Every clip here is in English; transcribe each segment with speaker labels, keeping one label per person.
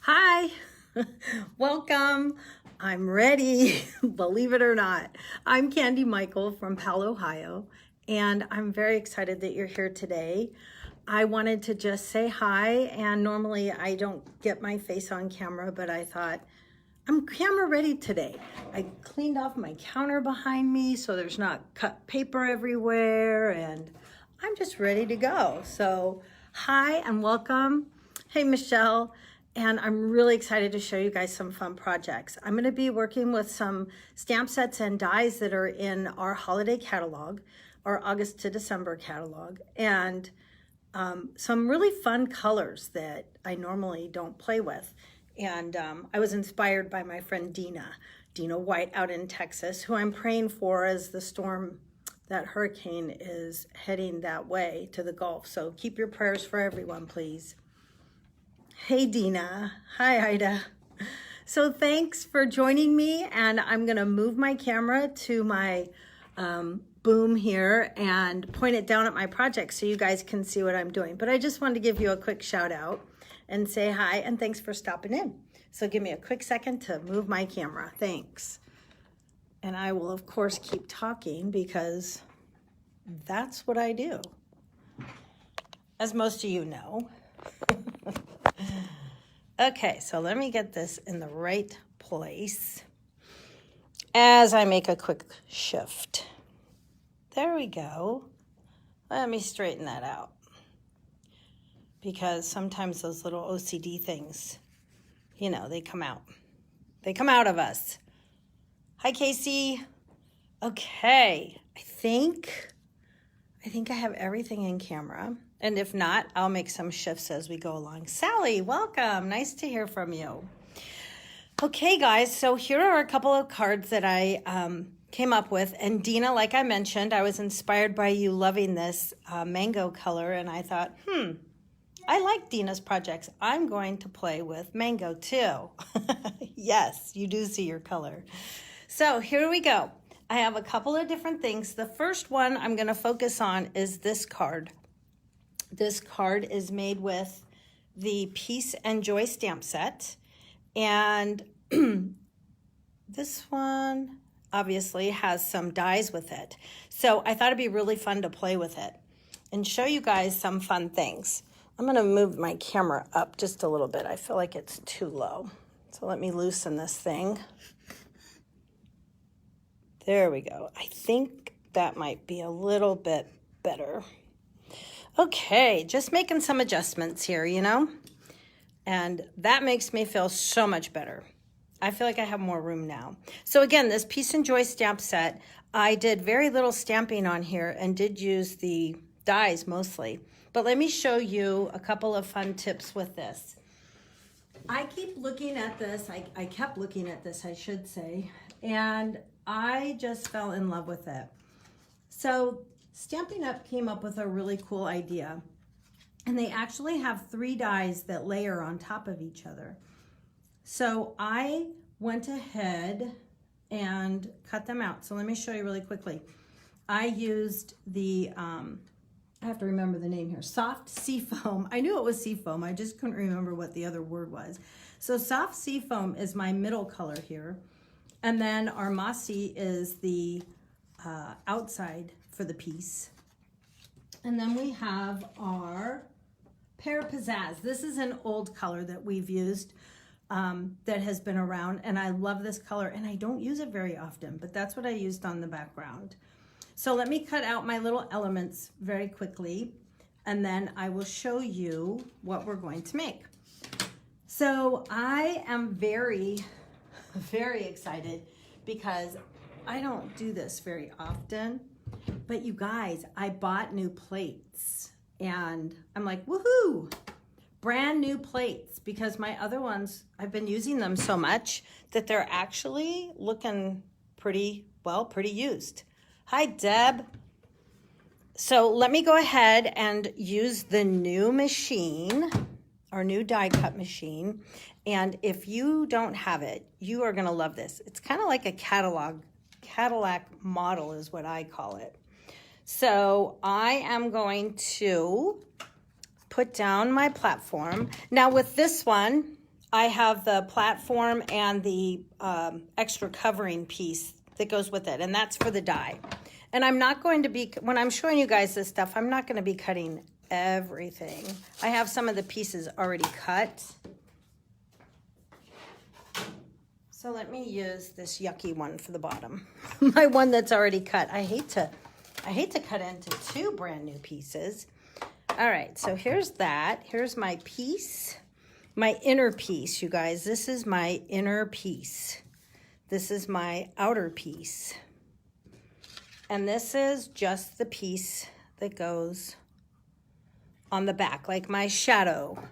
Speaker 1: Hi, welcome. I'm ready, believe it or not. I'm Candy Michael from Powell, Ohio, and I'm very excited that you're here today. I wanted to just say hi, and normally I don't get my face on camera, but I thought, I'm camera ready today. I cleaned off my counter behind me so there's not cut paper everywhere, and I'm just ready to go. So hi and welcome. Hey, Michelle. And I'm really excited to show you guys some fun projects. I'm gonna be working with some stamp sets and dies that are in our holiday catalog, our August to December catalog, and some really fun colors that I normally don't play with. And I was inspired by my friend Dina White out in Texas, who I'm praying for as the storm, that hurricane is heading that way to the Gulf. So keep your prayers for everyone, please. Hey, Dina. Hi, Ida. So thanks for joining me, and I'm gonna move my camera to my boom here and point it down at my project so you guys can see what I'm doing. But I just wanted to give you a quick shout out and say hi, and thanks for stopping in. So give me a quick second to move my camera. Thanks. And I will, of course, keep talking because that's what I do, as most of you know. Okay, so let me get this in the right place as I make a quick shift. There we go. Let me straighten that out, because sometimes those little OCD things, you know, they come out. They come out of us. Hi, Casey. Okay, I think I have everything in camera. And if not, I'll make some shifts as we go along. Sally, welcome. Nice to hear from you. Okay, guys, so here are a couple of cards that I came up with. And Dina, like I mentioned, I was inspired by you loving this mango color. And I thought, I like Dina's projects. I'm going to play with mango too. Yes, you do see your color. So here we go. I have a couple of different things. The first one I'm going to focus on is this card. This card is made with the Peace and Joy stamp set. And this one obviously has some dies with it. So I thought it'd be really fun to play with it and show you guys some fun things. I'm going to move my camera up just a little bit. I feel like it's too low. So let me loosen this thing. There we go. I think that might be a little bit better. Okay, just making some adjustments here, you know? And that makes me feel so much better. I feel like I have more room now. So again, this Peace and Joy stamp set, I did very little stamping on here and did use the dies mostly. But let me show you a couple of fun tips with this. I keep looking at this, I kept looking at this, I should say, and I just fell in love with it. So Stampin' Up came up with a really cool idea, and they actually have 3 dies that layer on top of each other. So I went ahead and cut them out. So let me show you really quickly. I used the, I have to remember the name here, soft seafoam. I knew it was seafoam, I just couldn't remember what the other word was. So soft seafoam is my middle color here. And then our mossy is the outside for the piece. And then we have our pear pizzazz. This is an old color that we've used that has been around, and I love this color, and I don't use it very often, but that's what I used on the background. So let me cut out my little elements very quickly, and then I will show you what we're going to make. So I am very excited because I don't do this very often, but you guys, I bought new plates and I'm like, woohoo, brand new plates, because my other ones, I've been using them so much that they're actually looking pretty used. Hi, Deb. So let me go ahead and use the new machine, our new die cut machine. And if you don't have it, you are gonna love this. It's kind of like a Cadillac model is what I call it. So I am going to put down my platform. Now with this one, I have the platform and the extra covering piece that goes with it, and that's for the die. And I'm not going to be, when I'm showing you guys this stuff, I'm not going to be cutting everything. I have some of the pieces already cut. So let me use this yucky one for the bottom. My one that's already cut. I hate to cut into two brand new pieces. All right, so here's that. Here's my piece, my inner piece, you guys. This is my inner piece. This is my outer piece. And this is just the piece that goes on the back, like my shadow,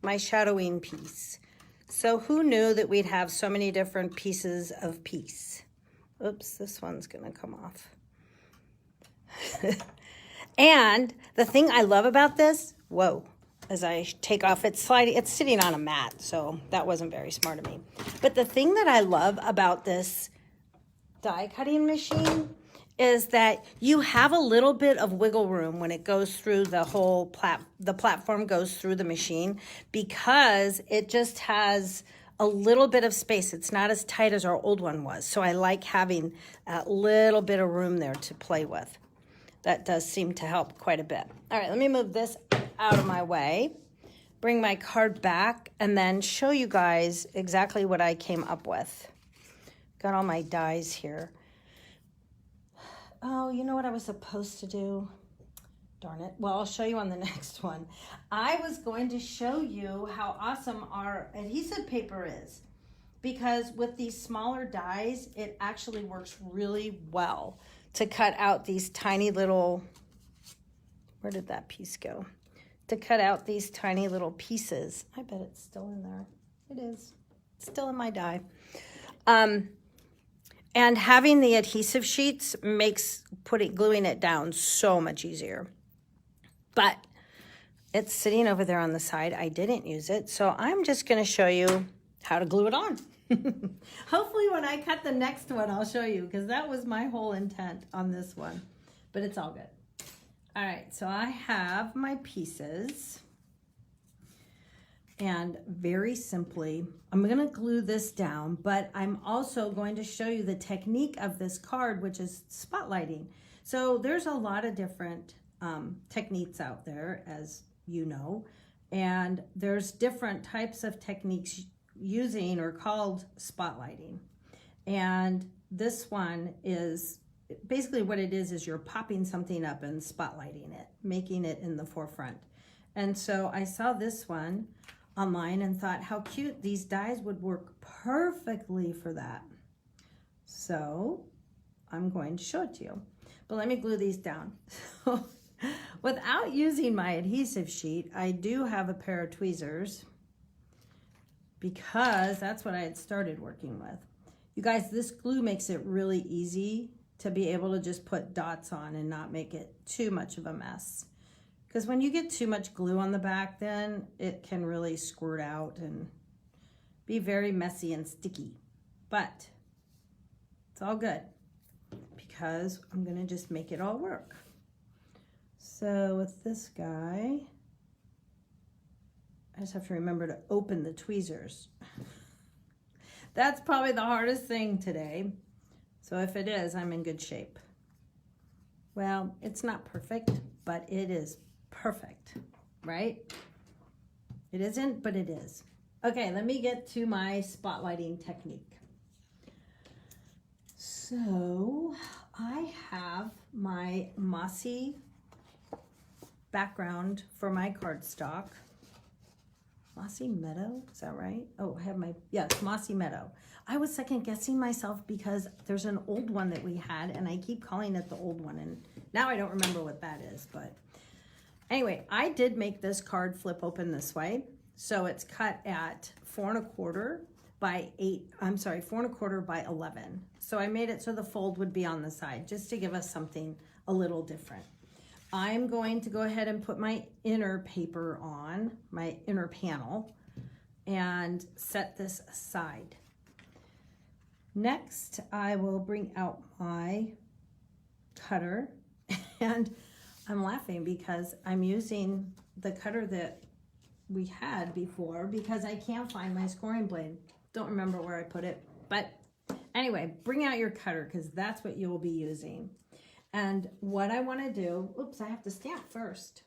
Speaker 1: my shadowing piece. So who knew that we'd have so many different pieces of piece? Oops, this one's gonna come off. And the thing I love about this, whoa, as I take off, it's sliding, it's sitting on a mat, so that wasn't very smart of me. But the thing that I love about this die cutting machine is that you have a little bit of wiggle room when it goes through the whole the platform goes through the machine, because it just has a little bit of space. It's not as tight as our old one was. So I like having a little bit of room there to play with. That does seem to help quite a bit. All right, let me move this out of my way, bring my card back, and then show you guys exactly what I came up with. Got all my dies here. Oh, you know what I was supposed to do? Darn it. Well, I'll show you on the next one. I was going to show you how awesome our adhesive paper is, because with these smaller dies, it actually works really well to cut out these tiny little, where did that piece go? To cut out these tiny little pieces. I bet it's still in there. It is. It's still in my die. And having the adhesive sheets makes gluing it down so much easier. But it's sitting over there on the side. I didn't use it, so I'm just going to show you how to glue it on. Hopefully when I cut the next one, I'll show you, because that was my whole intent on this one. But it's all good. All right, so I have my pieces. And very simply, I'm going to glue this down, but I'm also going to show you the technique of this card, which is spotlighting. So there's a lot of different techniques out there, as you know, and there's different types of techniques using or called spotlighting. And this one is basically what it is you're popping something up and spotlighting it, making it in the forefront. And so I saw this one online and thought how cute, these dies would work perfectly for that. So I'm going to show it to you. But let me glue these down. So without using my adhesive sheet, I do have a pair of tweezers, because that's what I had started working with. You guys, this glue makes it really easy to be able to just put dots on and not make it too much of a mess. Because when you get too much glue on the back, then it can really squirt out and be very messy and sticky. But it's all good, because I'm going to just make it all work. So with this guy, I just have to remember to open the tweezers. That's probably the hardest thing today. So if it is, I'm in good shape. Well, it's not perfect, but it is perfect, right? It isn't, but it is. Okay, let me get to my spotlighting technique. So I have my mossy background for my cardstock. Mossy Meadow, is that right? Oh, I have my, yes, Mossy Meadow. I was second guessing myself because there's an old one that we had and I keep calling it the old one, and now I don't remember what that is, but anyway, I did make this card flip open this way. So it's cut at 4 1/4 by 4 1/4 by 11. So I made it so the fold would be on the side, just to give us something a little different. I'm going to go ahead and put my inner paper on, my inner panel, and set this aside. Next, I will bring out my cutter, and I'm laughing because I'm using the cutter that we had before because I can't find my scoring blade. Don't remember where I put it. But anyway, bring out your cutter because that's what you will be using. And what I want to do, oops, I have to stamp first.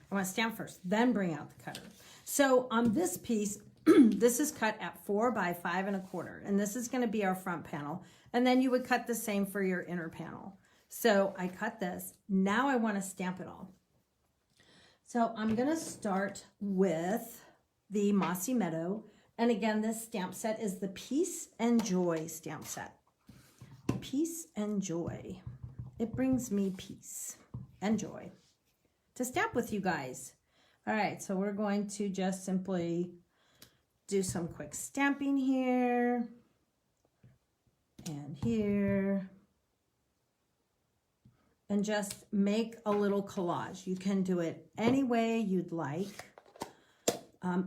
Speaker 1: I want to stamp first, then bring out the cutter. So on this piece, this is cut at 4 by 5 1/4, and this is going to be our front panel. And then you would cut the same for your inner panel. So I cut this. Now I want to stamp it all. So I'm going to start with the Mossy Meadow. And again, this stamp set is the Peace and Joy stamp set. Peace and joy. It brings me peace and joy to stamp with you guys. All right, so we're going to just simply do some quick stamping here and here. And just make a little collage. You can do it any way you'd like.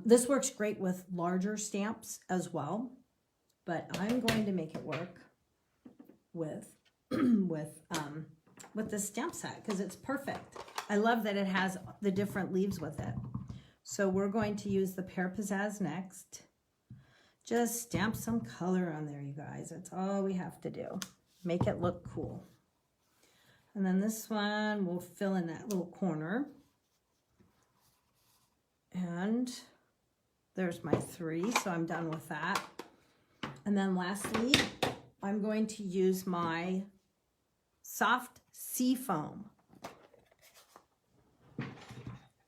Speaker 1: This works great with larger stamps as well, but I'm going to make it work with this stamp set because it's perfect. I love that it has the different leaves with it. So we're going to use the Pear Pizzazz next. Just stamp some color on there, you guys. That's all we have to do. Make it look cool. And then this one, we'll fill in that little corner. And there's my 3, so I'm done with that. And then lastly, I'm going to use my soft sea foam.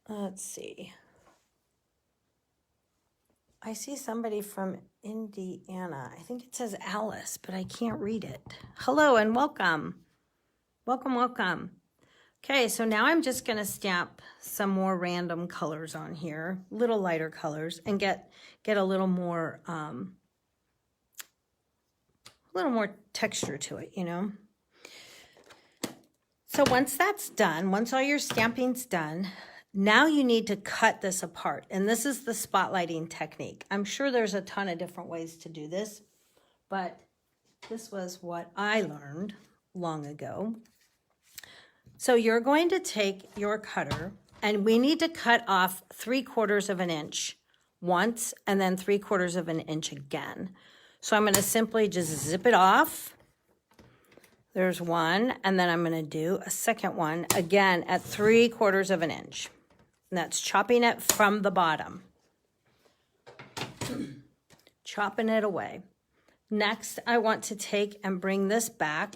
Speaker 1: Let's see. I see somebody from Indiana. I think it says Alice, but I can't read it. Hello and welcome. Welcome, welcome. Okay, so now I'm just going to stamp some more random colors on here, little lighter colors, and get a little more texture to it, you know. So once that's done, once all your stamping's done, now you need to cut this apart, and this is the spotlighting technique. I'm sure there's a ton of different ways to do this, but this was what I learned long ago. So you're going to take your cutter, and we need to cut off 3/4 of an inch once, and then 3/4 of an inch again. So I'm going to simply just zip it off. There's one, and then I'm going to do a second one again at 3/4 of an inch. And that's chopping it from the bottom. Chopping it away. Next, I want to take and bring this back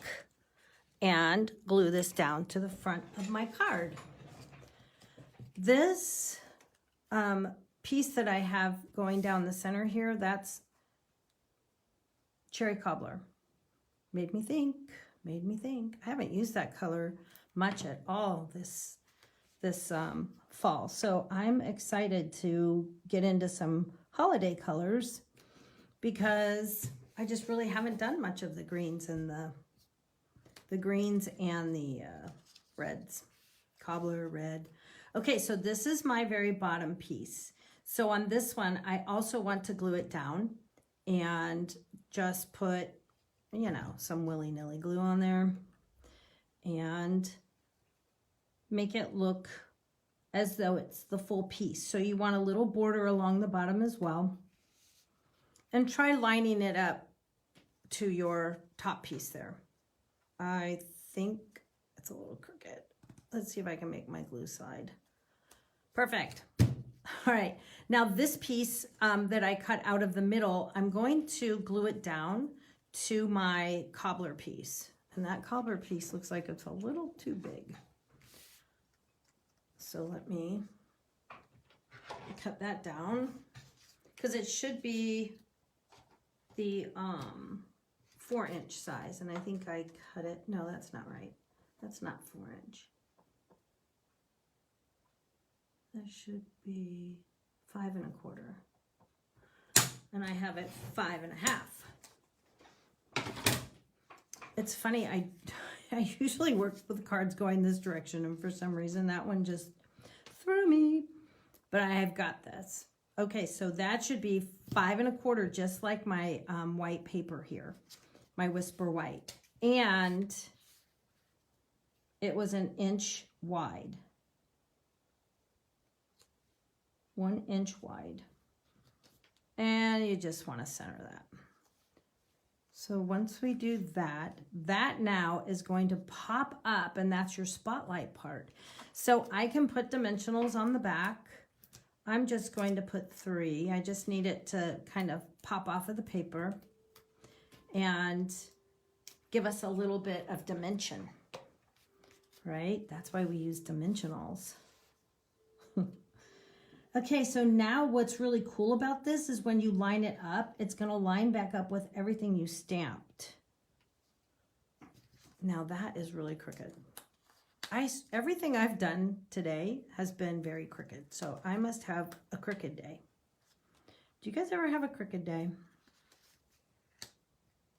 Speaker 1: and glue this down to the front of my card. This piece that I have going down the center here, that's Cherry Cobbler. Made me think. I haven't used that color much at all this fall. So I'm excited to get into some holiday colors because I just really haven't done much of the greens and the reds. Cobbler, red. Okay, so this is my very bottom piece. So on this one, I also want to glue it down and just put, you know, some willy-nilly glue on there and make it look as though it's the full piece. So you want a little border along the bottom as well. And try lining it up to your top piece there. I think it's a little crooked. Let's see if I can make my glue slide. Perfect. All right, now this piece that I cut out of the middle, I'm going to glue it down to my cobbler piece. And that cobbler piece looks like it's a little too big. So let me cut that down because it should be the 4-inch size, and I think I cut it. No, that's not right. That's not 4-inch. That should be 5 1/4, and I have it 5 1/2. It's funny. I usually work with cards going this direction, and for some reason that one just threw me. But I have got this. Okay, so that should be 5 1/4, just like my white paper here, my Whisper White. And it was 1 inch wide. 1 inch wide. And you just want to center that. So once we do that, that now is going to pop up, and that's your spotlight part. So I can put dimensionals on the back. I'm just going to put 3. I just need it to kind of pop off of the paper and give us a little bit of dimension, right? That's why we use dimensionals. Okay, so now what's really cool about this is when you line it up, it's going to line back up with everything you stamped. Now that is really crooked. Everything I've done today has been very crooked, so I must have a crooked day. Do you guys ever have a crooked day?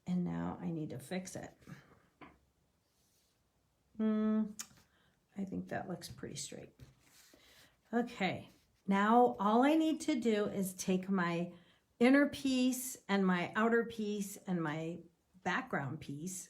Speaker 1: And now I need to fix it. I think that looks pretty straight. Okay. Now, all I need to do is take my inner piece and my outer piece and my background piece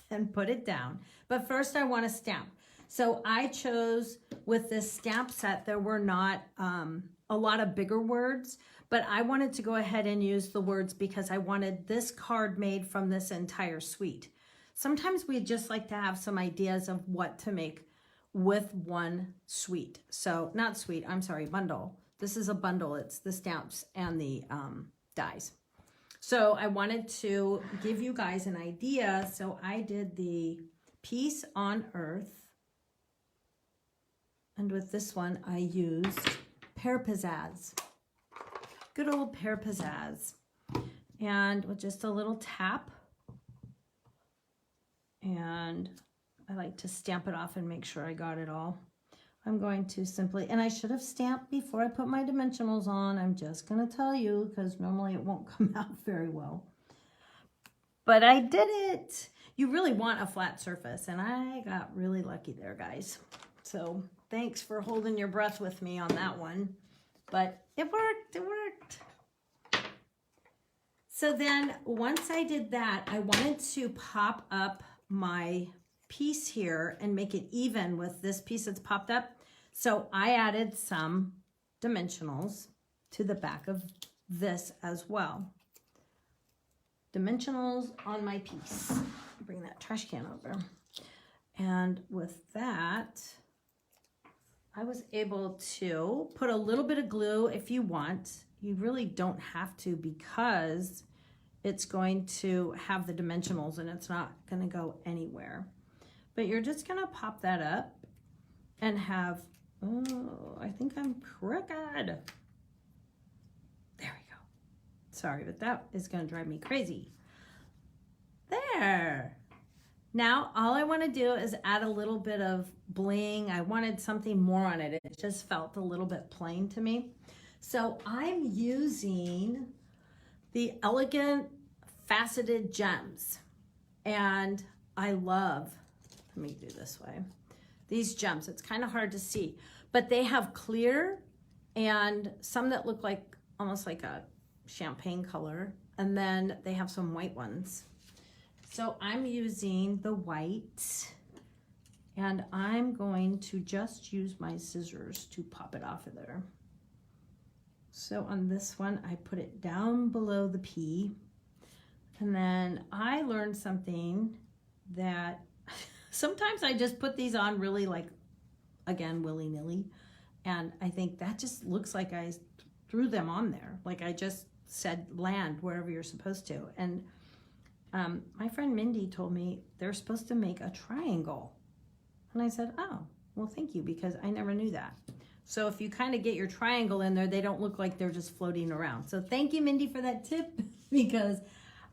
Speaker 1: and put it down. But first I want to stamp. So I chose with this stamp set, there were not a lot of bigger words, but I wanted to go ahead and use the words because I wanted this card made from this entire suite. Sometimes we just like to have some ideas of what to make with one suite. So not suite, I'm sorry, bundle. This is a bundle. It's the stamps and the dies. So I wanted to give you guys an idea. So I did the Peace on Earth. And with this one, I used Pear Pizzazz. Good old Pear Pizzazz. And with just a little tap. And I like to stamp it off and make sure I got it all. I'm going to simply, and I should have stamped before I put my dimensionals on. I'm just going to tell you because normally it won't come out very well. But I did it. You really want a flat surface, and I got really lucky there, guys. So thanks for holding your breath with me on that one. But it worked, it worked. So then once I did that, I wanted to pop up my piece here and make it even with this piece that's popped up. So I added some dimensionals to the back of this as well. Dimensionals on my piece. Bring that trash can over. And with that, I was able to put a little bit of glue if you want. You really don't have to because it's going to have the dimensionals and it's not going to go anywhere. But you're just going to pop that up and have, oh, I think I'm crooked. There we go. Sorry, but that is going to drive me crazy. There. Now, all I want to do is add a little bit of bling. I wanted something more on it. It just felt a little bit plain to me. So I'm using the Elegant Faceted Gems. And I love, let me do this way, these gems. It's kind of hard to see, but they have clear and some that look like almost like a champagne color. And then they have some white ones. So I'm using the white and I'm going to just use my scissors to pop it off of there. So on this one, I put it down below the P. And then I learned something that sometimes I just put these on really like, again, willy-nilly. And I think that just looks like I threw them on there. Like I just said land wherever you're supposed to. And my friend Mindy told me they're supposed to make a triangle. And I said, oh, well, thank you, because I never knew that. So if you kind of get your triangle in there, they don't look like they're just floating around. So thank you, Mindy, for that tip, because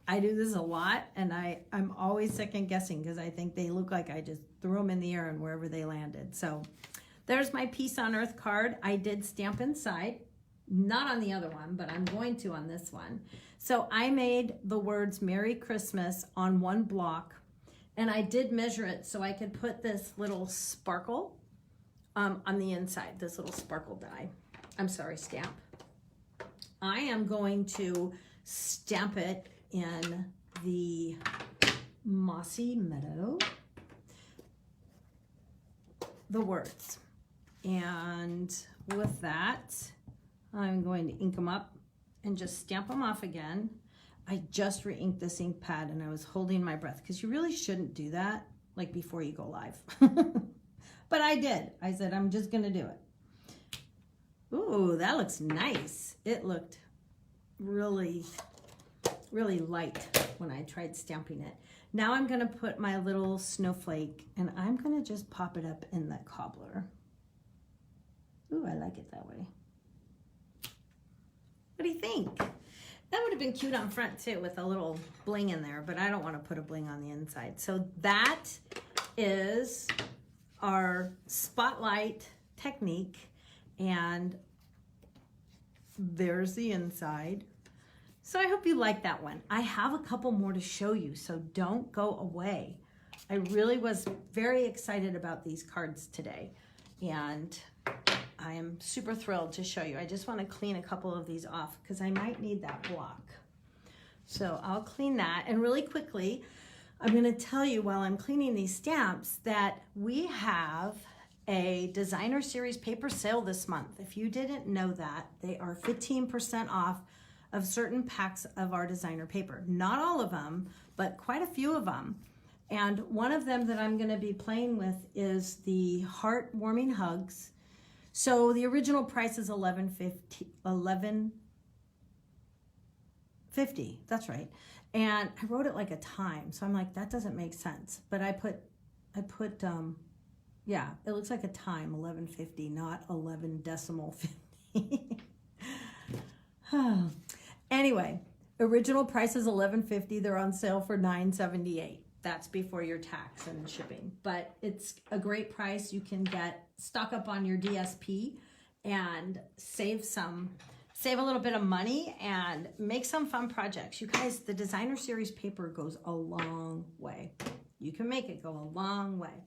Speaker 1: I do this a lot and I'm always second guessing because I think they look like I just threw them in the air and wherever they landed. So there's my Peace on Earth card. I did stamp inside, not on the other one, but I'm going to on this one. So I made the words Merry Christmas on one block and I did measure it so I could put this little sparkle on the inside, this little sparkle die. I'm sorry, stamp. I am going to stamp it in the Mossy Meadow, the words. And with that, I'm going to ink them up and just stamp them off again. I just re-inked this ink pad and I was holding my breath because you really shouldn't do that like before you go live. But I did. I said, I'm just going to do it. Ooh, that looks nice. It looked really, really light when I tried stamping it. Now I'm going to put my little snowflake and I'm going to just pop it up in the cobbler. Ooh, I like it that way. What do you think? That would have been cute on front too with a little bling in there, but I don't want to put a bling on the inside. So that is our spotlight technique, and there's the inside. So I hope you like that one. I have a couple more to show you, so don't go away. I really was very excited about these cards today, and I am super thrilled to show you. I just want to clean a couple of these off because I might need that block. So I'll clean that, and really quickly, I'm going to tell you while I'm cleaning these stamps that we have a designer series paper sale this month. If you didn't know that, they are 15% off of certain packs of our designer paper. Not all of them, but quite a few of them. And one of them that I'm going to be playing with is the Heartwarming Hugs. So the original price is $11.50. That's right. And I wrote it like a time, so I'm like, that doesn't make sense. But I put yeah, it looks like a time, 11.50, not 11.50. Anyway, original price is $11.50. They're on sale for $9.78. That's before your tax and shipping. But it's a great price. You can stock up on your DSP and save a little bit of money and make some fun projects. You guys, the designer series paper goes a long way. You can make it go a long way.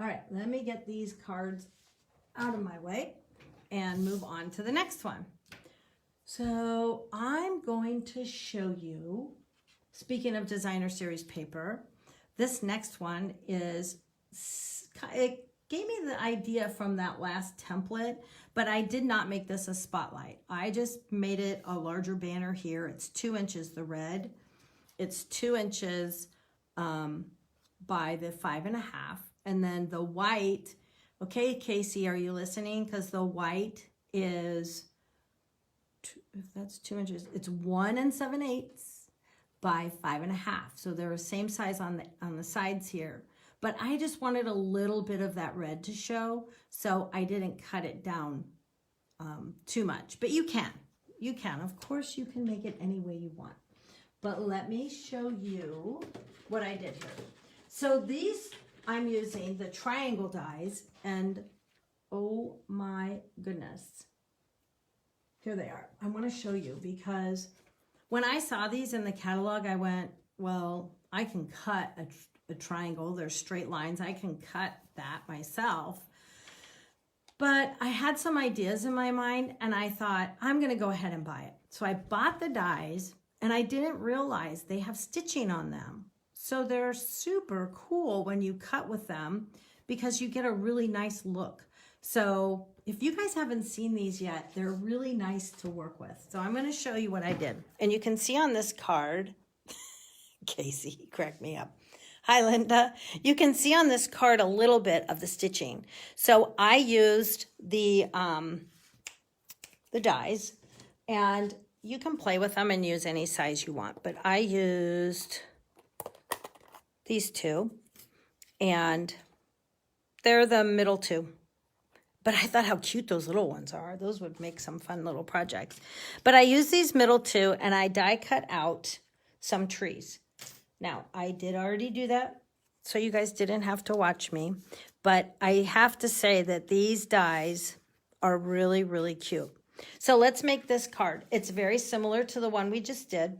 Speaker 1: All right, let me get these cards out of my way and move on to the next one. So I'm going to show you, speaking of designer series paper, this next one is, it gave me the idea from that last template, but I did not make this a spotlight. I just made it a larger banner here. It's 2 inches, the red. It's 2 inches by the 5.5. And then the white, okay, Casey, are you listening? Because the white is, if that's 2 inches, it's 1 7/8 by 5.5. So they're the same size on the sides here. But I just wanted a little bit of that red to show, so I didn't cut it down too much. But you can. Of course, you can make it any way you want. But let me show you what I did here. So these, I'm using the triangle dies, and oh my goodness. Here they are. I want to show you because when I saw these in the catalog, I went, well, I can cut a triangle. There's straight lines. I can cut that myself. But I had some ideas in my mind, and I thought, I'm going to go ahead and buy it. So I bought the dies, and I didn't realize they have stitching on them. So they're super cool when you cut with them because you get a really nice look. So if you guys haven't seen these yet, they're really nice to work with. So I'm going to show you what I did. And you can see on this card, Casey cracked me up. Hi, Linda. You can see on this card a little bit of the stitching. So I used the dies, and you can play with them and use any size you want. But I used these two, and they're the middle two. But I thought how cute those little ones are. Those would make some fun little projects. But I used these middle two, and I die cut out some trees. Now, I did already do that, so you guys didn't have to watch me. But I have to say that these dies are really, really cute. So let's make this card. It's very similar to the one we just did.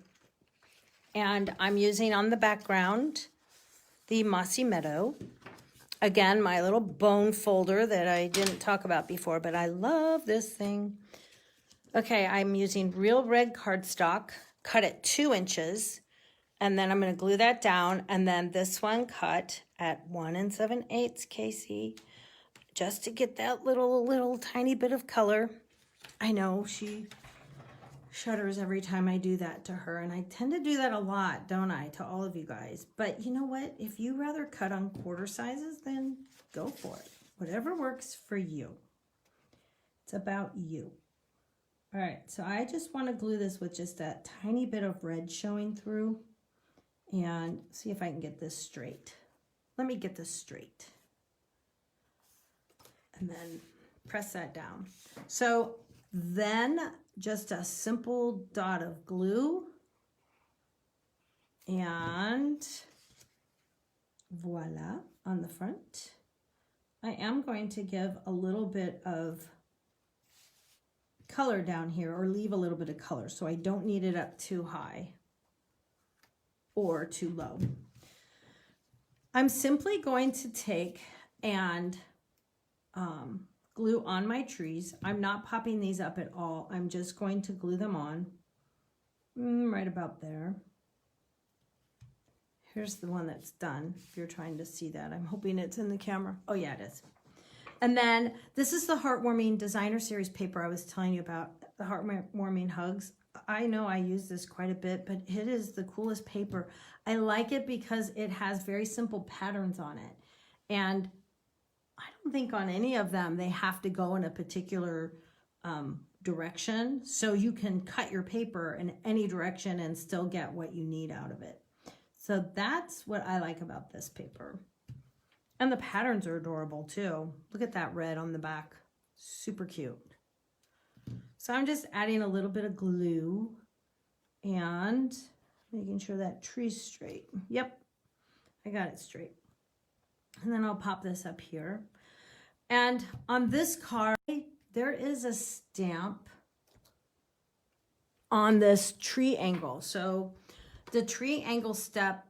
Speaker 1: And I'm using on the background the Mossy Meadow. Again, my little bone folder that I didn't talk about before, but I love this thing. Okay, I'm using real red cardstock, cut at 2 inches, and then I'm going to glue that down, and then this one cut at 1 7/8, Casey, just to get that little tiny bit of color. I know she shudders every time I do that to her, and I tend to do that a lot, don't I, to all of you guys. But you know what? If you rather cut on quarter sizes, then go for it. Whatever works for you. It's about you. All right, so I just want to glue this with just a tiny bit of red showing through and see if I can get this straight. Let me get this straight. And then press that down. So then just a simple dot of glue and voila on the front. I am going to give a little bit of color down here, or leave a little bit of color, so I don't need it up too high or too low. I'm simply going to take and glue on my trees. I'm not popping these up at all. I'm just going to glue them on right about there. Here's the one that's done, if you're trying to see that. I'm hoping it's in the camera. Oh yeah, it is. And then this is the Heartwarming Designer Series paper I was telling you about, the Heartwarming Hugs. I know I use this quite a bit, but it is the coolest paper. I like it because it has very simple patterns on it. And I don't think on any of them they have to go in a particular direction. So you can cut your paper in any direction and still get what you need out of it. So that's what I like about this paper. And the patterns are adorable too. Look at that red on the back. Super cute. So I'm just adding a little bit of glue and making sure that tree's straight. Yep, I got it straight. And then I'll pop this up here. And on this card, there is a stamp on this tree angle. So the tree angle stamp,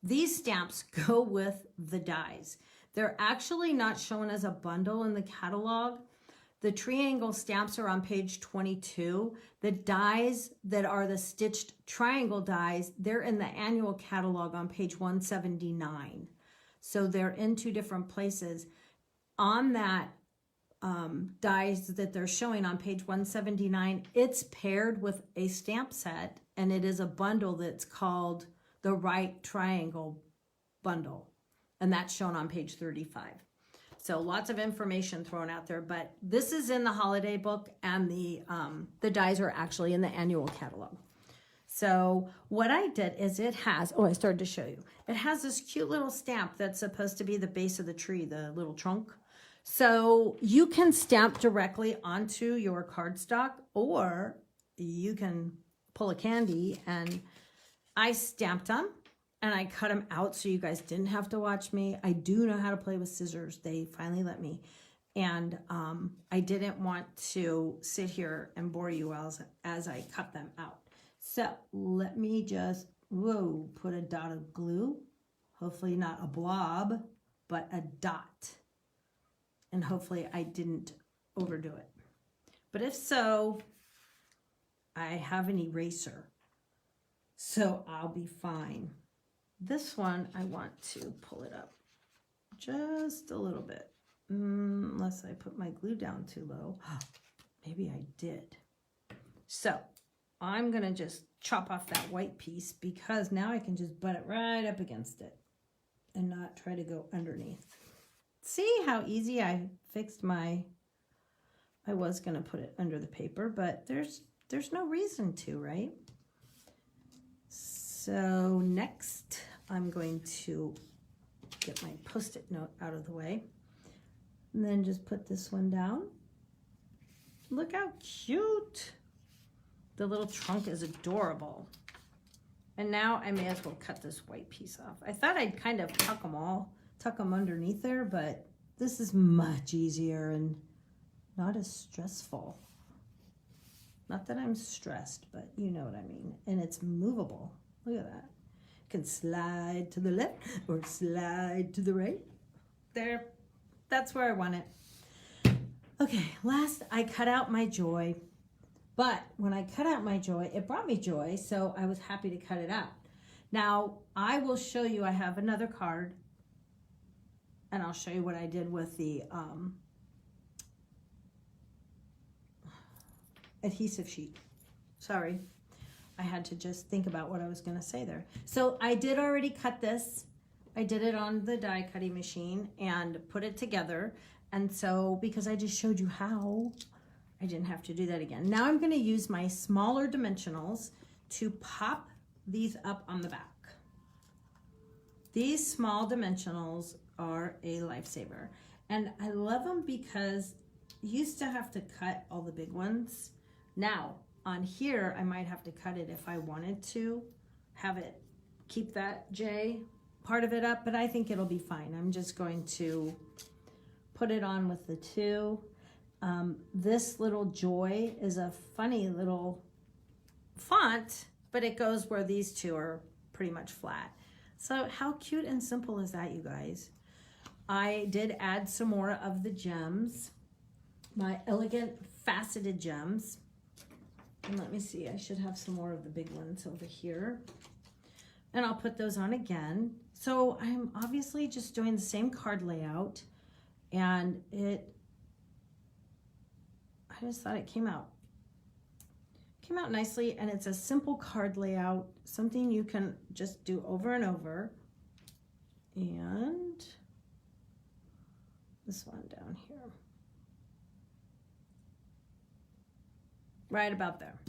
Speaker 1: these stamps go with the dies. They're actually not shown as a bundle in the catalog. The triangle stamps are on page 22. The dies that are the stitched triangle dies, they're in the annual catalog on page 179. So they're in two different places. On that dies that they're showing on page 179, it's paired with a stamp set, and it is a bundle that's called the Right Triangle Bundle, and that's shown on page 35. So lots of information thrown out there, but this is in the holiday book, and the dies are actually in the annual catalog. So what I did is it has, oh, I started to show you. It has this cute little stamp that's supposed to be the base of the tree, the little trunk. So you can stamp directly onto your cardstock, or you can pull a candy, and I stamped them and I cut them out so you guys didn't have to watch me. I do know how to play with scissors. They finally let me. And I didn't want to sit here and bore you as I cut them out. So let me just, put a dot of glue. Hopefully not a blob, but a dot. And hopefully I didn't overdo it. But if so, I have an eraser, so I'll be fine. This one, I want to pull it up just a little bit, unless I put my glue down too low. Maybe I did. So I'm gonna just chop off that white piece, because now I can just butt it right up against it and not try to go underneath. See how easy I fixed my, I was gonna put it under the paper, but there's no reason to, right? So next, I'm going to get my Post-it note out of the way, and then just put this one down. Look how cute. The little trunk is adorable. And now I may as well cut this white piece off. I thought I'd kind of tuck them underneath there, but this is much easier and not as stressful. Not that I'm stressed, but you know what I mean. And it's movable. Look at that. You can slide to the left or slide to the right. There, that's where I want it. Okay, last I cut out my joy. But when I cut out my joy, it brought me joy, so I was happy to cut it out. Now, I will show you, I have another card, and I'll show you what I did with the adhesive sheet. Sorry, I had to just think about what I was going to say there. So I did already cut this. I did it on the die cutting machine and put it together. And so, because I just showed you how, I didn't have to do that again. Now I'm going to use my smaller dimensionals to pop these up on the back. These small dimensionals are a lifesaver. And I love them because you used to have to cut all the big ones. Now, on here, I might have to cut it if I wanted to have it keep that J part of it up, but I think it'll be fine. I'm just going to put it on with the two. This little Joy is a funny little font, but it goes where these two are pretty much flat. So how cute and simple is that, you guys? I did add some more of the gems, my elegant faceted gems. And let me see, I should have some more of the big ones over here. And I'll put those on again. So I'm obviously just doing the same card layout, and I just thought it came out nicely, and it's a simple card layout, something you can just do over and over. And this one down here. Right about there.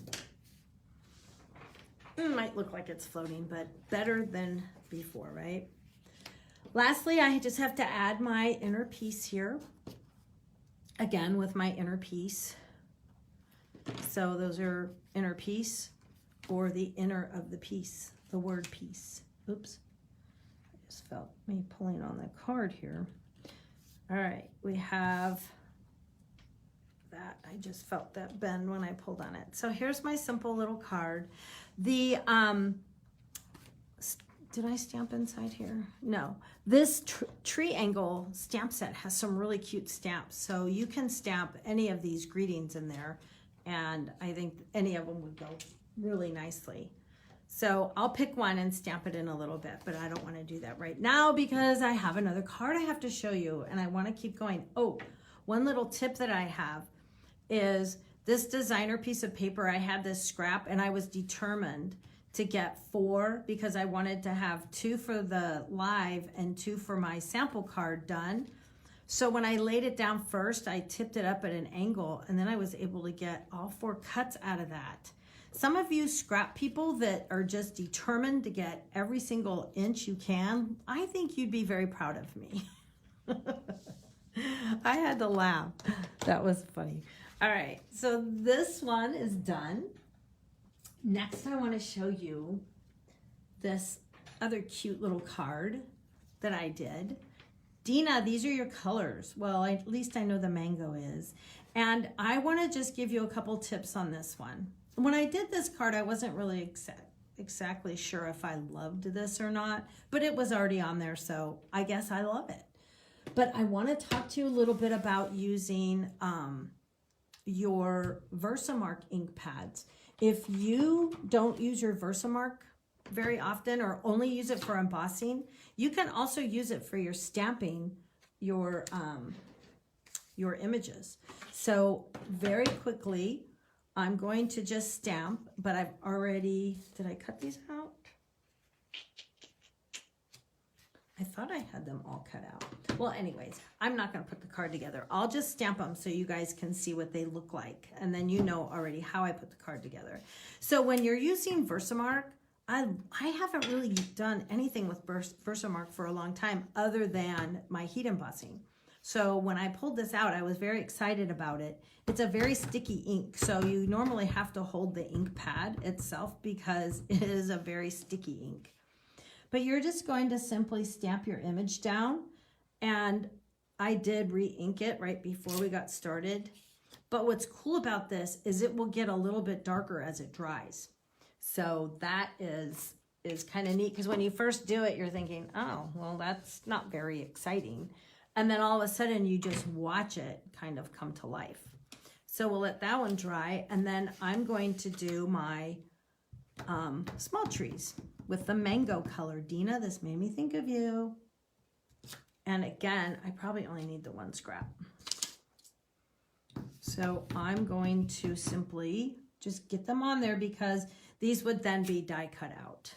Speaker 1: It might look like it's floating, but better than before, right? Lastly, I just have to add my inner piece here. Again, with my inner piece. So those are inner piece, or the inner of the piece, the word piece. Oops. I just felt me pulling on the card here. All right, we have that. I just felt that bend when I pulled on it. So here's my simple little card. The did I stamp inside here? No. This triangle stamp set has some really cute stamps, so you can stamp any of these greetings in there, and I think any of them would go really nicely. So I'll pick one and stamp it in a little bit, but I don't want to do that right now because I have another card I have to show you, and I want to keep going. Oh, one little tip that I have is this designer piece of paper. I had this scrap, and I was determined to get 4 because I wanted to have 2 for the live and 2 for my sample card done. So when I laid it down first, I tipped it up at an angle, and then I was able to get all 4 cuts out of that. Some of you scrap people that are just determined to get every single inch you can, I think you'd be very proud of me. I had to laugh. That was funny. All right, so this one is done. Next, I want to show you this other cute little card that I did. Dina, these are your colors. Well, at least I know the mango is. And I want to just give you a couple tips on this one. When I did this card, I wasn't really exactly sure if I loved this or not, but it was already on there, so I guess I love it. But I want to talk to you a little bit about using your Versamark ink pads. If you don't use your Versamark very often or only use it for embossing, you can also use it for your stamping your images. So very quickly, I'm going to just stamp, but I've already, did I cut these out? I thought I had them all cut out. Well, anyways, I'm not going to put the card together. I'll just stamp them so you guys can see what they look like. And then you know already how I put the card together. So when you're using Versamark, I haven't really done anything with Versamark for a long time other than my heat embossing. So when I pulled this out, I was very excited about it. It's a very sticky ink, so you normally have to hold the ink pad itself because it is a very sticky ink. But you're just going to simply stamp your image down, and I did re-ink it right before we got started. But what's cool about this is it will get a little bit darker as it dries. So that is kind of neat, because when you first do it, you're thinking, oh, well, that's not very exciting. And then all of a sudden you just watch it kind of come to life. So we'll let that one dry, and then I'm going to do my small trees with the mango color. Dina, this made me think of you. And again, I probably only need the one scrap. So I'm going to simply just get them on there because these would then be die cut out.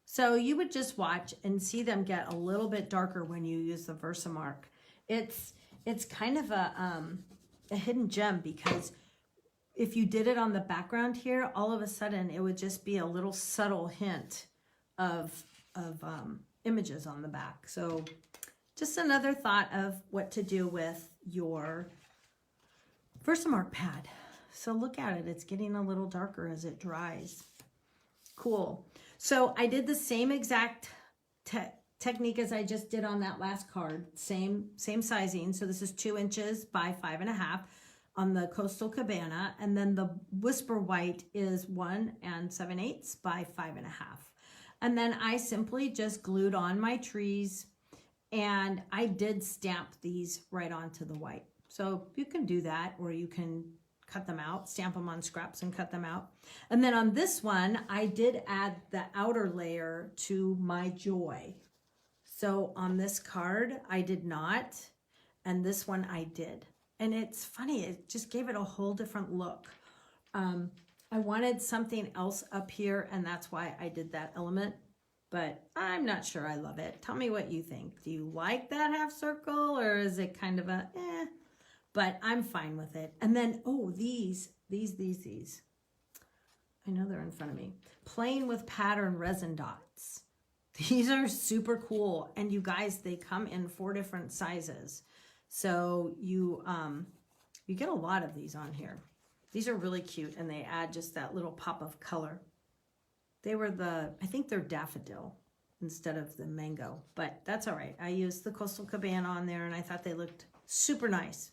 Speaker 1: So you would just watch and see them get a little bit darker when you use the Versamark. It's kind of a hidden gem because if you did it on the background here, all of a sudden it would just be a little subtle hint of images on the back. So just another thought of what to do with your Versamark pad. So look at it, it's getting a little darker as it dries. Cool. So I did the same exact technique as I just did on that last card. Same sizing. So this is 2 inches by 5.5 on the Coastal Cabana. And then the Whisper White is 1 7/8 by 5.5. And then I simply just glued on my trees, and I did stamp these right onto the white. So you can do that, or you can cut them out, stamp them on scraps and cut them out. And then on this one, I did add the outer layer to my Joy. So on this card, I did not, and this one I did. And it's funny, it just gave it a whole different look. I wanted something else up here, and that's why I did that element, but I'm not sure I love it. Tell me what you think. Do you like that half circle, or is it kind of a eh? But I'm fine with it. And then, oh, these. I know they're in front of me. Playing with pattern resin dots. These are super cool. And you guys, they come in 4 different sizes. So you get a lot of these on here. These are really cute, and they add just that little pop of color. They were I think they're daffodil instead of the mango, but that's all right. I used the Coastal Cabana on there, and I thought they looked super nice.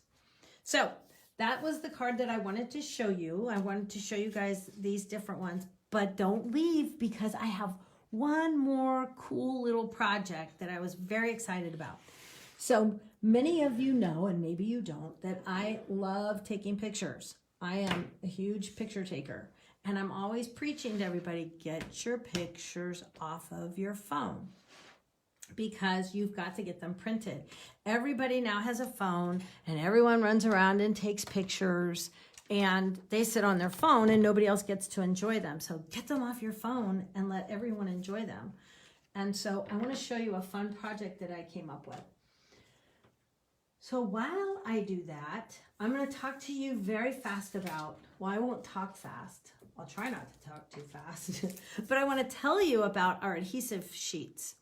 Speaker 1: So that was the card that I wanted to show you. I wanted to show you guys these different ones, but don't leave because I have one more cool little project that I was very excited about. So many of you know, and maybe you don't, that I love taking pictures. I am a huge picture taker, and I'm always preaching to everybody, get your pictures off of your phone, because you've got to get them printed. Everybody now has a phone, and everyone runs around and takes pictures, and they sit on their phone and nobody else gets to enjoy them. So get them off your phone and let everyone enjoy them. And so I want to show you a fun project that I came up with. So while I do that, I'm going to talk to you very fast about, well, I won't talk fast. I'll try not to talk too fast, but I want to tell you about our adhesive sheets.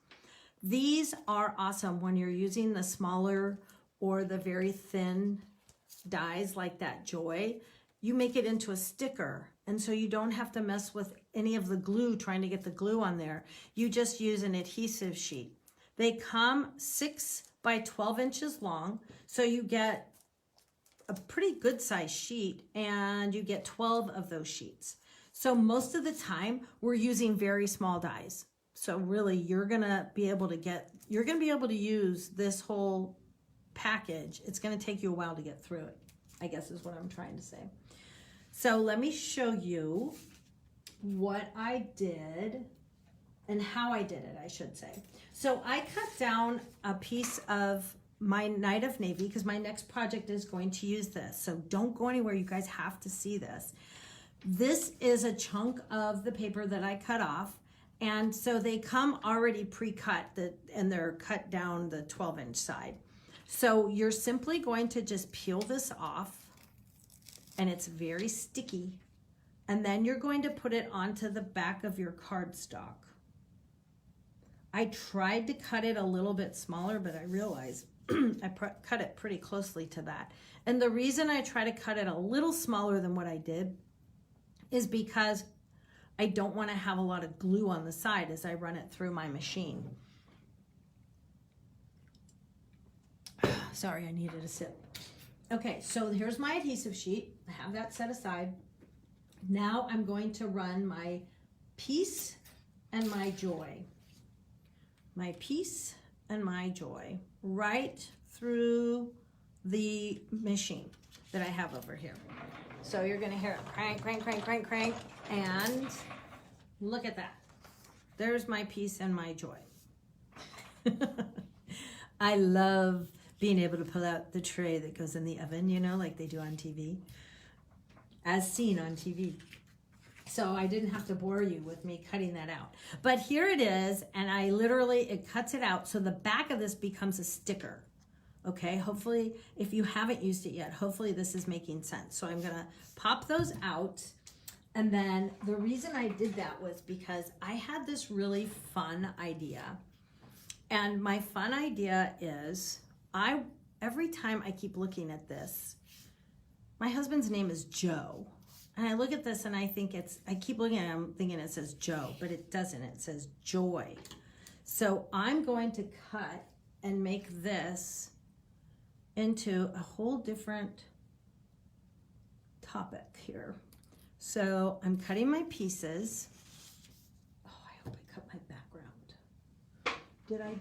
Speaker 1: These are awesome when you're using the smaller or the very thin dies like that Joy. You make it into a sticker, and so you don't have to mess with any of the glue, trying to get the glue on there. You just use an adhesive sheet. They come 6 by 12 inches long, so you get a pretty good size sheet, and you get 12 of those sheets. So most of the time we're using very small dies. So really you're gonna be able to use this whole package. It's gonna take you a while to get through it, I guess is what I'm trying to say. So let me show you what I did and how I did it, I should say. So I cut down a piece of my Night of Navy because my next project is going to use this. So don't go anywhere, you guys have to see this. This is a chunk of the paper that I cut off. And so they come already pre-cut, and they're cut down the 12-inch side. So you're simply going to just peel this off, and it's very sticky. And then you're going to put it onto the back of your cardstock. I tried to cut it a little bit smaller, but I realized I cut it pretty closely to that. And the reason I try to cut it a little smaller than what I did is because I don't want to have a lot of glue on the side as I run it through my machine. Sorry, I needed a sip. Okay, so here's my adhesive sheet. I have that set aside. Now I'm going to run my Peace and my Joy. My Peace and my Joy right through the machine that I have over here. So you're gonna hear it crank, crank, crank, crank, crank, and look at that. There's my Peace and my Joy. I love being able to pull out the tray that goes in the oven, you know, like they do on TV, as seen on TV. So I didn't have to bore you with me cutting that out. But here it is, and I literally, it cuts it out. So the back of this becomes a sticker. Okay, hopefully, if you haven't used it yet, hopefully this is making sense. So I'm gonna pop those out. And then the reason I did that was because I had this really fun idea. And my fun idea is, every time I keep looking at this, my husband's name is Joe. And I look at this and I think I keep looking at it, I'm thinking it says Joe, but it doesn't, it says Joy. So I'm going to cut and make this into a whole different topic here. So I'm cutting my pieces. Oh, I hope I cut my background. Did I?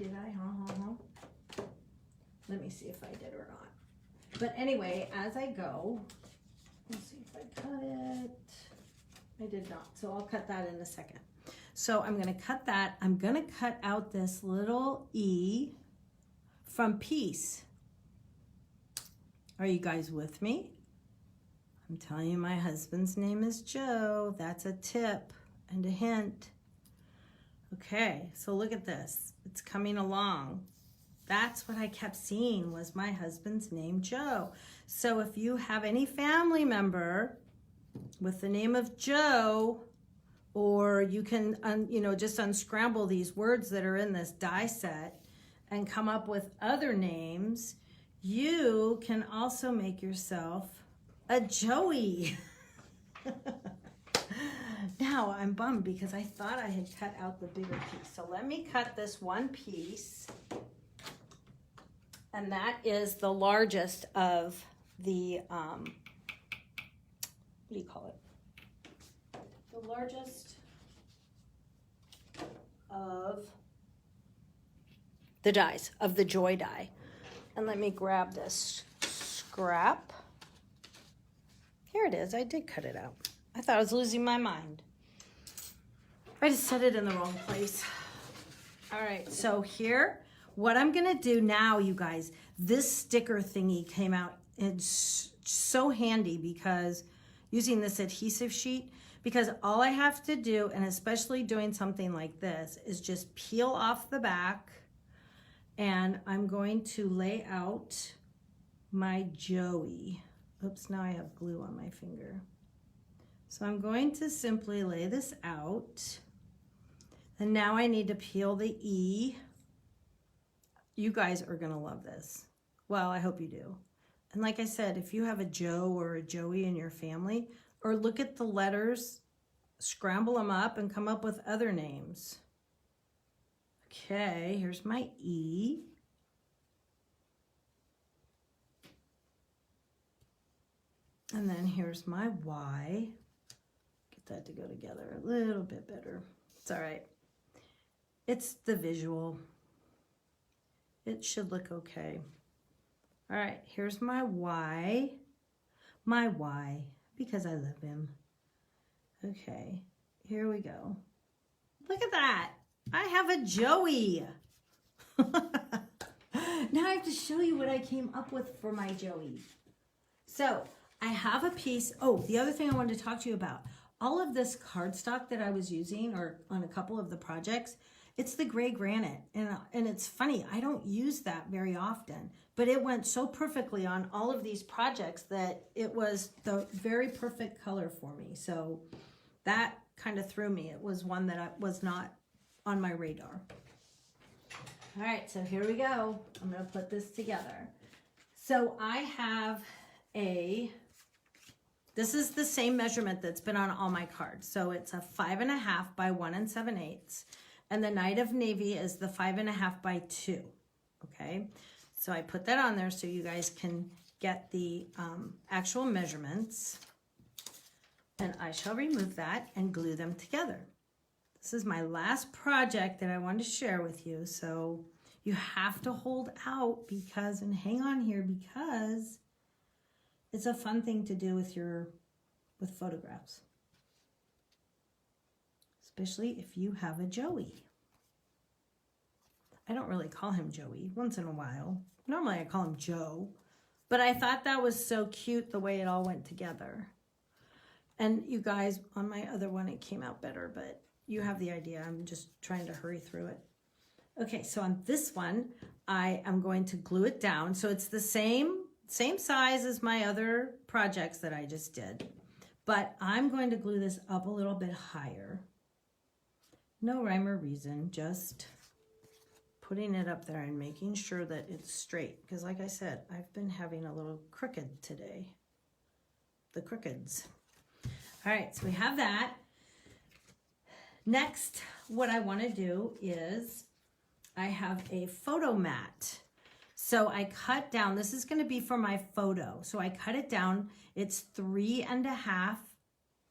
Speaker 1: Let me see if I did or not. But anyway, as I go, let's see if I cut it. I did not, so I'll cut that in a second. So I'm gonna cut that. I'm gonna cut out this little E from piece. Are you guys with me? I'm telling you my husband's name is Joe. That's a tip and a hint. Okay, so look at this. It's coming along. That's what I kept seeing was my husband's name, Joe. So if you have any family member with the name of Joe, or you can, just unscramble these words that are in this die set and come up with other names, you can also make yourself a Joey. Now I'm bummed because I thought I had cut out the bigger piece. So let me cut this one piece. And that is the largest of the, what do you call it? The largest of the dies, of the Joy die. And let me grab this scrap. Here it is, I did cut it out. I thought I was losing my mind. I just set it in the wrong place. All right, so here, what I'm gonna do now, you guys, this sticker thingy came out. It's so handy because using this adhesive sheet, because all I have to do, and especially doing something like this, is just peel off the back, and I'm going to lay out my Joey. Oops, now I have glue on my finger. So I'm going to simply lay this out. And now I need to peel the E. You guys are gonna love this. Well, I hope you do. And like I said, if you have a Joe or a Joey in your family, or look at the letters, scramble them up and come up with other names. Okay, here's my E. And then here's my Y. Get that to go together a little bit better. It's all right. It's the visual. It should look okay. All right, here's my Y. My Y, because I love him. Okay, here we go. Look at that. I have a Joey. Now I have to show you what I came up with for my Joey. So I have a piece. Oh, the other thing I wanted to talk to you about. All of this cardstock that I was using, or on a couple of the projects, it's the gray granite. And it's funny, I don't use that very often, but it went so perfectly on all of these projects that it was the very perfect color for me. So that kind of threw me. It was one that was not on my radar. All right, so here we go. I'm gonna put this together. So I have this is the same measurement that's been on all my cards. So it's a 5.5 by 1 7/8. And the Night of Navy is the 5.5 by 2. Okay, so I put that on there so you guys can get the actual measurements. And I shall remove that and glue them together. This is my last project that I wanted to share with you. So you have to hold out and hang on here, because it's a fun thing to do with photographs. Especially if you have a Joey. I don't really call him Joey, once in a while. Normally I call him Joe. But I thought that was so cute the way it all went together. And you guys, on my other one, it came out better, but you have the idea. I'm just trying to hurry through it. Okay, so on this one, I am going to glue it down. So it's the same size as my other projects that I just did. But I'm going to glue this up a little bit higher. No rhyme or reason, just putting it up there and making sure that it's straight. Because like I said, I've been having a little crooked today. The crookeds. All right, so we have that. Next, what I want to do is I have a photo mat. So I cut down, this is going to be for my photo. So I cut it down. It's 3.5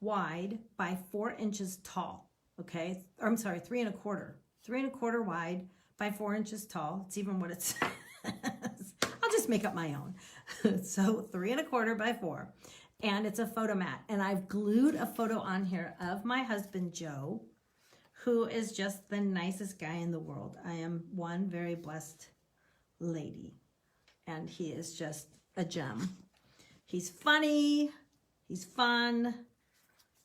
Speaker 1: wide by 4 inches tall. Okay, or I'm sorry, 3 1/4. 3 1/4 wide by 4 inches tall. It's even what it says. I'll just make up my own. So 3 1/4 by 4. And it's a photo mat. And I've glued a photo on here of my husband, Joe, who is just the nicest guy in the world. I am one very blessed lady. And he is just a gem. He's funny. He's fun.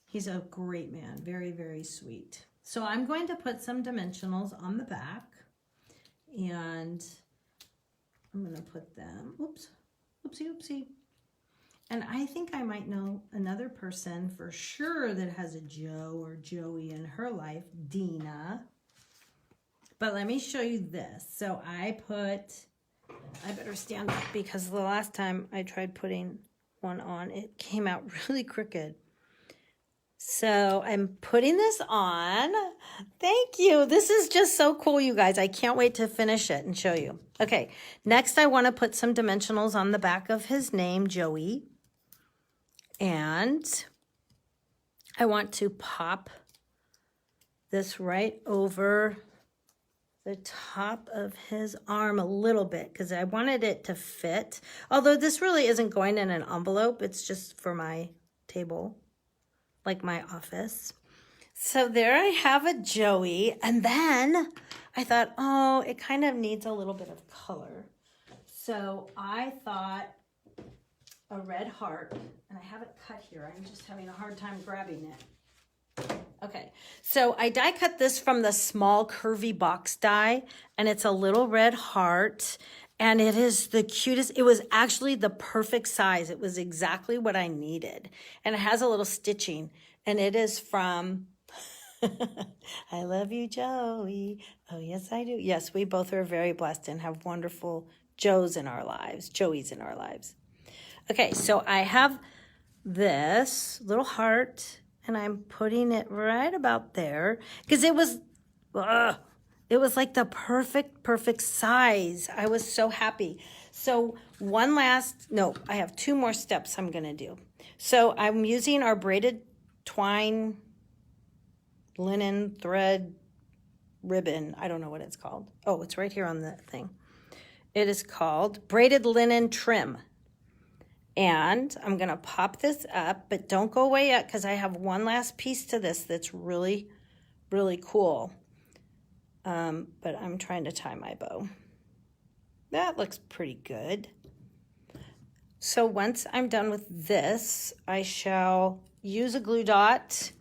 Speaker 1: He's a great man. Very, very sweet. So I'm going to put some dimensionals on the back. And I'm going to put them, oopsie. And I think I might know another person for sure that has a Joe or Joey in her life, Dina. But let me show you this. So I better stand up because the last time I tried putting one on, it came out really crooked. So I'm putting this on. Thank you. This is just so cool, you guys. I can't wait to finish it and show you. Okay, next I want to put some dimensionals on the back of his name, Joey. And I want to pop this right over the top of his arm a little bit because I wanted it to fit. Although this really isn't going in an envelope. It's just for my table, like my office. So there I have a Joey. And then I thought, oh, it kind of needs a little bit of color. So I thought a red heart, and I have it cut here. I'm just having a hard time grabbing it. Okay, so I die cut this from the small curvy box die, and it's a little red heart, and it is the cutest. It was actually the perfect size. It was exactly what I needed, and it has a little stitching, and it is from I love you, Joey. Oh, yes, I do. Yes, we both are very blessed and have wonderful Joes in our lives, Joeys in our lives. Okay, so I have this little heart, and I'm putting it right about there because it was like the perfect size. I was so happy. So I have 2 more steps I'm going to do. So I'm using our braided twine linen thread ribbon. I don't know what it's called. Oh, it's right here on the thing. It is called Braided Linen Trim. And I'm going to pop this up, but don't go away yet because I have one last piece to this that's really, really cool. But I'm trying to tie my bow. That looks pretty good. So once I'm done with this, I shall use a glue dot,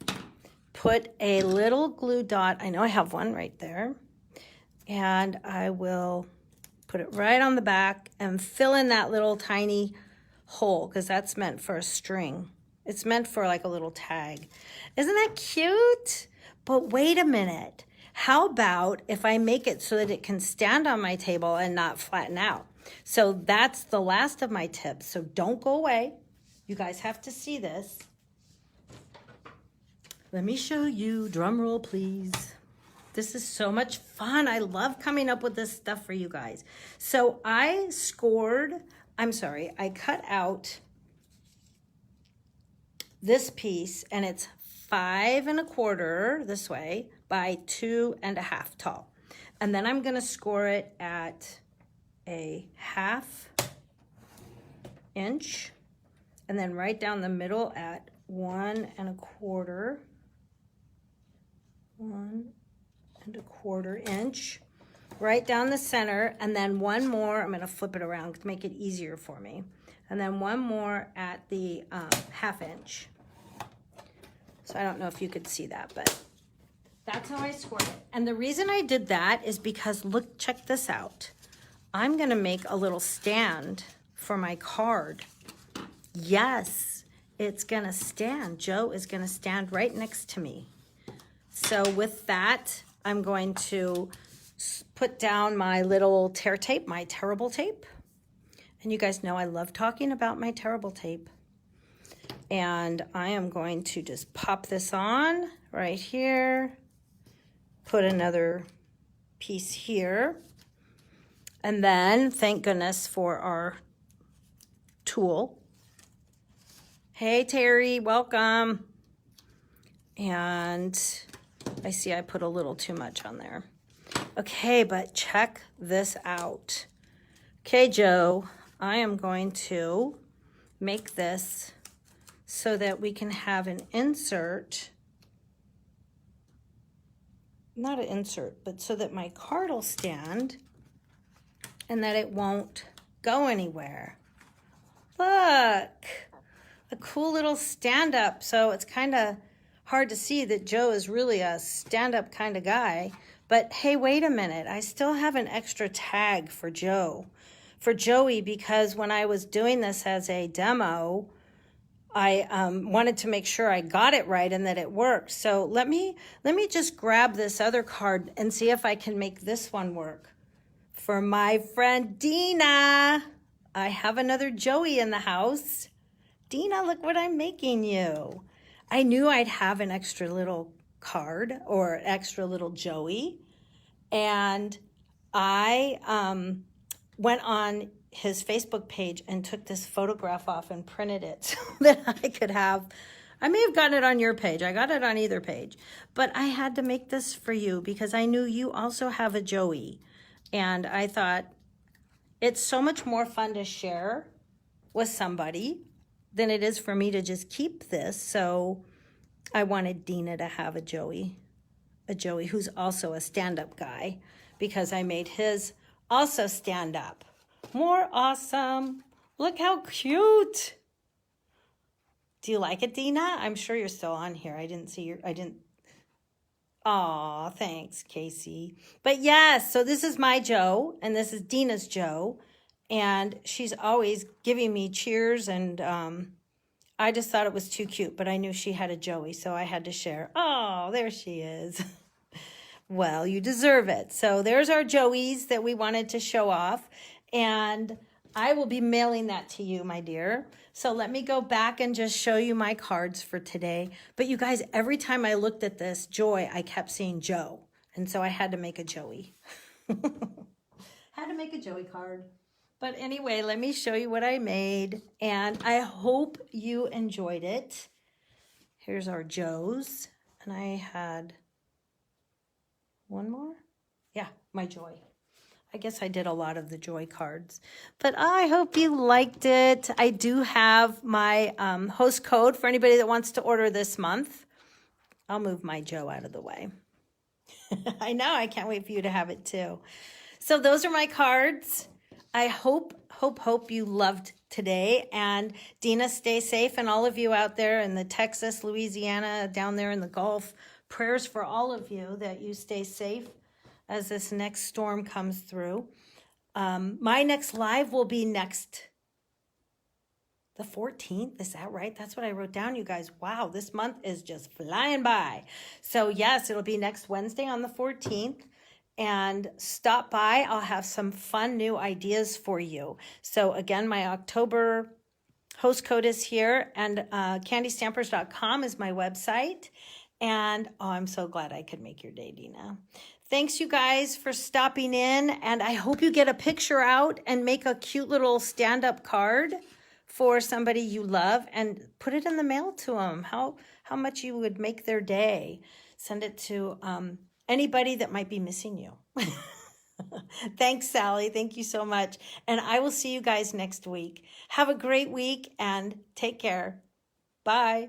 Speaker 1: put a little glue dot. I know I have one right there. And I will put it right on the back and fill in that little tiny hole because that's meant for a string. It's meant for like a little tag. Isn't that cute? But wait a minute. How about if I make it so that it can stand on my table and not flatten out? So that's the last of my tips. So don't go away. You guys have to see this. Let me show you. Drum roll, please. This is so much fun. I love coming up with this stuff for you guys. So I cut out this piece, and it's 5 1/4 this way by 2 1/2 tall. And then I'm going to score it at a 1/2 inch, and then right down the middle at 1 1/4 inch. right down the center, and then one more. I'm going to flip it around to make it easier for me. And then one more at the 1/2 inch. So I don't know if you could see that, but that's how I scored it. And the reason I did that is because, look, check this out. I'm going to make a little stand for my card. Yes, it's going to stand. Joe is going to stand right next to me. So with that, I'm going to put down my little tear tape, my terrible tape. And you guys know I love talking about my terrible tape. And I am going to just pop this on right here. Put another piece here. And then, thank goodness for our tool. Hey, Terry, welcome. And I see I put a little too much on there. Okay, but check this out. Okay, Joe, I am going to make this so that we can have an insert. Not an insert, but so that my card will stand and that it won't go anywhere. Look, a cool little stand-up. So it's kind of hard to see that Joe is really a stand-up kind of guy. But hey, wait a minute. I still have an extra tag for Joey, because when I was doing this as a demo, I wanted to make sure I got it right and that it worked. So let me just grab this other card and see if I can make this one work. For my friend Dina, I have another Joey in the house. Dina, look what I'm making you. I knew I'd have an extra little card or extra little Joey. And I went on his Facebook page and took this photograph off and printed it so that I could have, I may have gotten it on your page. I got it on either page. But I had to make this for you because I knew you also have a Joey. And I thought it's so much more fun to share with somebody than it is for me to just keep this. So I wanted Dina to have a Joey who's also a stand-up guy, because I made his also stand up. More awesome. Look how cute. Do you like it, Dina? I'm sure you're still on here. Aw, thanks, Casey. But yes, so this is my Joe, and this is Dina's Joe. And she's always giving me cheers, and I just thought it was too cute, but I knew she had a Joey, so I had to share. Oh, there she is. Well, you deserve it. So there's our Joeys that we wanted to show off, and I will be mailing that to you, my dear. So let me go back and just show you my cards for today. But you guys, every time I looked at this Joy, I kept seeing Joe, and so I had to make a Joey. Had to make a Joey card. But anyway, let me show you what I made, and I hope you enjoyed it. Here's our Joes, and I had one more. Yeah, my Joy. I guess I did a lot of the Joy cards, but I hope you liked it. I do have my host code for anybody that wants to order this month. I'll move my Joe out of the way. I know, I can't wait for you to have it too. So those are my cards. I hope you loved today. And Dina, stay safe. And all of you out there in the Texas, Louisiana, down there in the Gulf, prayers for all of you that you stay safe as this next storm comes through. My next live will be the 14th. Is that right? That's what I wrote down, you guys. Wow, this month is just flying by. So yes, it'll be next Wednesday on the 14th. And stop by. I'll have some fun new ideas for you. So again, my October host code is here, and candystampers.com is my website. And oh, I'm so glad I could make your day, Dina. Thanks, you guys, for stopping in. And I hope you get a picture out and make a cute little stand-up card for somebody you love and put it in the mail to them. How much you would make their day. Send it to anybody that might be missing you. Thanks, Sally. Thank you so much. And I will see you guys next week. Have a great week and take care. Bye.